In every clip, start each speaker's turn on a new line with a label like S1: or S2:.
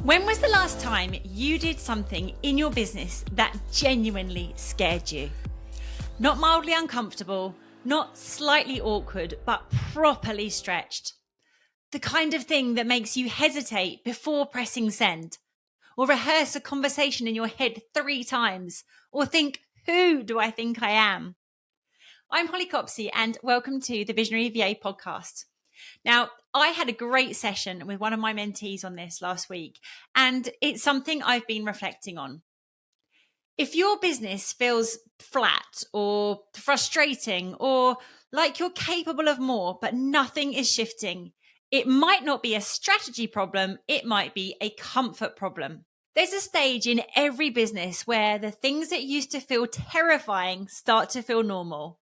S1: When was the last time you did something in your business that genuinely scared you? Not mildly uncomfortable, not slightly awkward, but properly stretched. The kind of thing that makes you hesitate before pressing send, or rehearse a conversation in your head 3 times, or think, who do I think I am? I'm Holly Copsey, and welcome to the Visionary VA podcast. Now, I had a great session with one of my mentees on this last week, and it's something I've been reflecting on. If your business feels flat or frustrating or like you're capable of more, but nothing is shifting, it might not be a strategy problem, it might be a comfort problem. There's a stage in every business where the things that used to feel terrifying start to feel normal.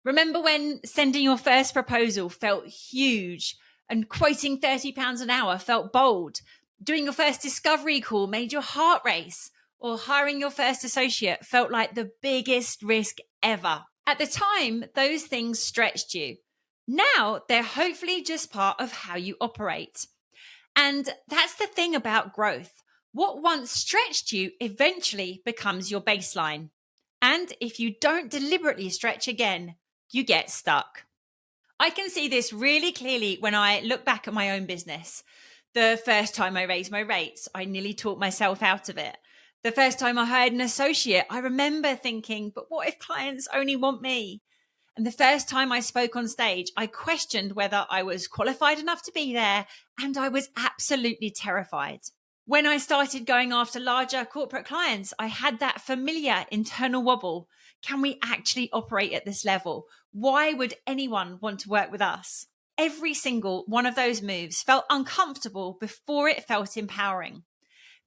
S1: Remember when sending your first proposal felt huge and quoting £30 an hour felt bold? Doing your first discovery call made your heart race, or hiring your first associate felt like the biggest risk ever. At the time, those things stretched you. Now, they're hopefully just part of how you operate. And that's the thing about growth. What once stretched you eventually becomes your baseline. And if you don't deliberately stretch again, you get stuck. I can see this really clearly when I look back at my own business. The first time I raised my rates, I nearly talked myself out of it. The first time I hired an associate, I remember thinking, but what if clients only want me? And the first time I spoke on stage, I questioned whether I was qualified enough to be there, and I was absolutely terrified. When I started going after larger corporate clients, I had that familiar internal wobble. Can we actually operate at this level? Why would anyone want to work with us? Every single one of those moves felt uncomfortable before it felt empowering.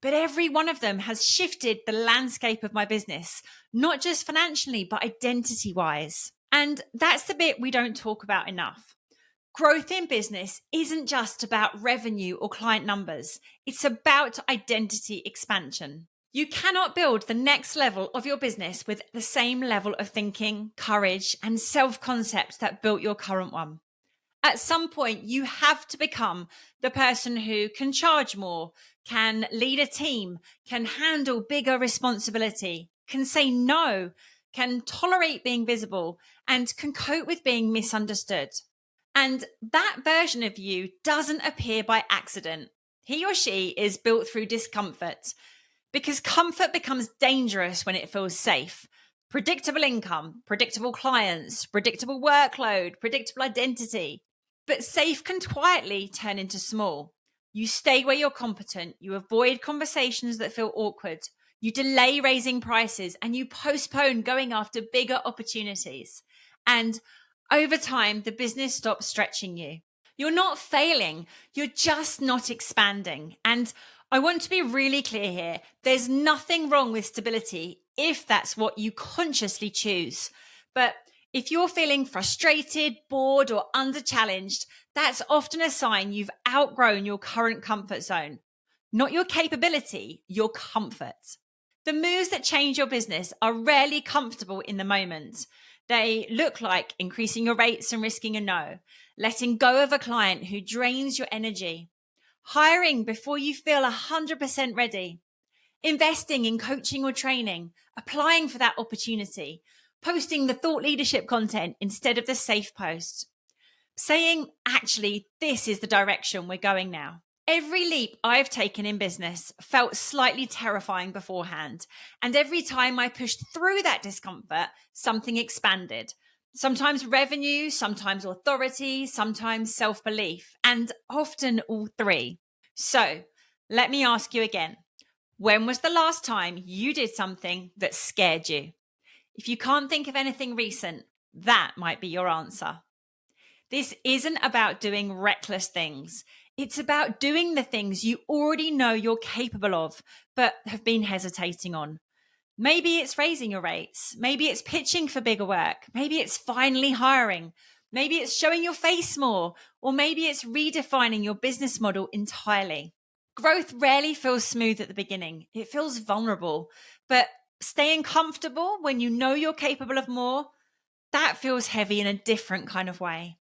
S1: But every one of them has shifted the landscape of my business, not just financially, but identity-wise. And that's the bit we don't talk about enough. Growth in business isn't just about revenue or client numbers. It's about identity expansion. You cannot build the next level of your business with the same level of thinking, courage, and self-concept that built your current one. At some point, you have to become the person who can charge more, can lead a team, can handle bigger responsibility, can say no, can tolerate being visible, and can cope with being misunderstood. And that version of you doesn't appear by accident. He or she is built through discomfort, because comfort becomes dangerous when it feels safe. Predictable income, predictable clients, predictable workload, predictable identity. But safe can quietly turn into small. You stay where you're competent, you avoid conversations that feel awkward, you delay raising prices, and you postpone going after bigger opportunities. And over time, the business stops stretching you. You're not failing, you're just not expanding. And I want to be really clear here. There's nothing wrong with stability if that's what you consciously choose. But if you're feeling frustrated, bored, or under-challenged, that's often a sign you've outgrown your current comfort zone. Not your capability, your comfort. The moves that change your business are rarely comfortable in the moment. They look like increasing your rates and risking a no, letting go of a client who drains your energy, hiring before you feel 100% ready, investing in coaching or training, applying for that opportunity, posting the thought leadership content instead of the safe post, saying, actually, this is the direction we're going now. Every leap I've taken in business felt slightly terrifying beforehand. And every time I pushed through that discomfort, something expanded. Sometimes revenue, sometimes authority, sometimes self-belief, and often all three. So let me ask you again. When was the last time you did something that scared you? If you can't think of anything recent, that might be your answer. This isn't about doing reckless things. It's about doing the things you already know you're capable of, but have been hesitating on. Maybe it's raising your rates. Maybe it's pitching for bigger work. Maybe it's finally hiring. Maybe it's showing your face more, or maybe it's redefining your business model entirely. Growth rarely feels smooth at the beginning. It feels vulnerable, but staying comfortable when you know you're capable of more, that feels heavy in a different kind of way.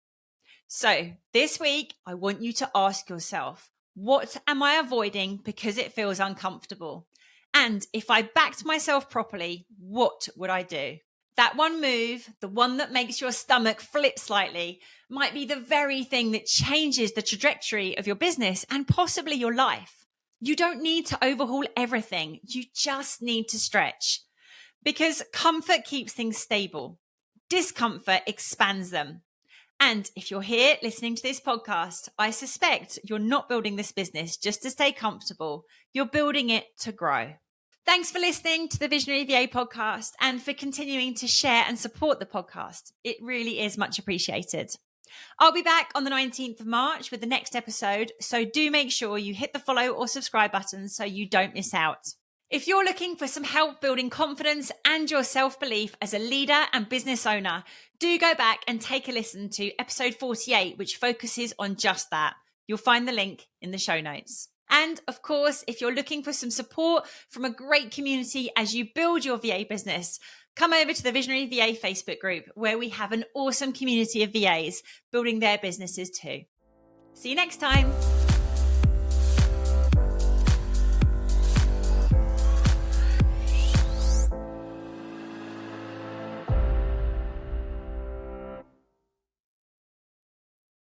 S1: So this week, I want you to ask yourself, What am I avoiding because it feels uncomfortable? And if I backed myself properly, what would I do? That one move, the one that makes your stomach flip slightly, might be the very thing that changes the trajectory of your business and possibly your life. You don't need to overhaul everything. You just need to stretch, because comfort keeps things stable. Discomfort expands them. And if you're here listening to this podcast, I suspect you're not building this business just to stay comfortable. You're building it to grow. Thanks for listening to the Visionary VA podcast and for continuing to share and support the podcast. It really is much appreciated. I'll be back on the 19th of March with the next episode, so do make sure you hit the follow or subscribe button so you don't miss out. If you're looking for some help building confidence and your self-belief as a leader and business owner, do go back and take a listen to episode 48, which focuses on just that. You'll find the link in the show notes. And of course, if you're looking for some support from a great community as you build your VA business, come over to the Visionary VA Facebook group, where we have an awesome community of VAs building their businesses too. See you next time.